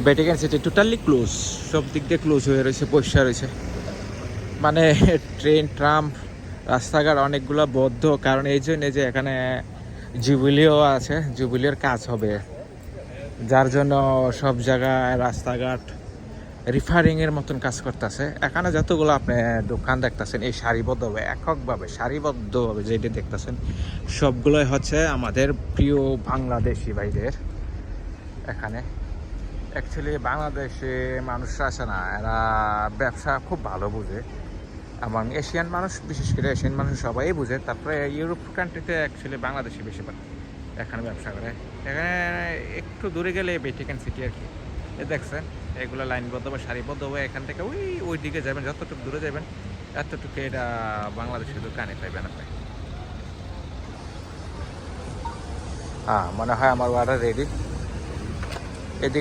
Vatican city totally close, সব দিক দিয়ে ক্লোজ হয়ে রয়েছে, পরিষ্কার রয়েছে। মানে ট্রেন ট্রাম রাস্তাঘাট অনেকগুলো বদ্ধ, কারণ এই জন্য যে এখানে জুবিলিও আছে, জুবিলির কাজ হবে, যার জন্য সব জায়গায় রাস্তাঘাট রিফারিংয়ের মতন কাজ করতেছে। এখানে যতগুলো আপনি দোকান দেখতেছেন এই সারিবদ্ধভাবে, এককভাবে সারিবদ্ধভাবে যেটি দেখতেছেন, সবগুলোই হচ্ছে আমাদের প্রিয় বাংলাদেশি ভাইদের। এখানে অ্যাকচুয়ালি বাংলাদেশে মানুষরা আছে না, এরা ব্যবসা খুব ভালো বুঝে, এবং এশিয়ান মানুষ, বিশেষ করে এশিয়ান মানুষ সবাই বুঝে। তারপরে ইউরোপ কান্ট্রিতে অ্যাকচুয়ালি বাংলাদেশি বেশিরভাগ এখানে ব্যবসা করে। এখানে একটু দূরে গেলে ভ্যাটিকান সিটি আর কি, এ দেখছেন এগুলো লাইনবদ্ধ বা সারিবদ্ধ হয়ে এখান থেকে ওই দিকে যাবেন, যতটুকু দূরে যাবেন এতটুকু এটা বাংলাদেশের দোকানে পাইবেন আপনি। হ্যাঁ, মনে হয় আমার অর্ডার রেডি। এদিকে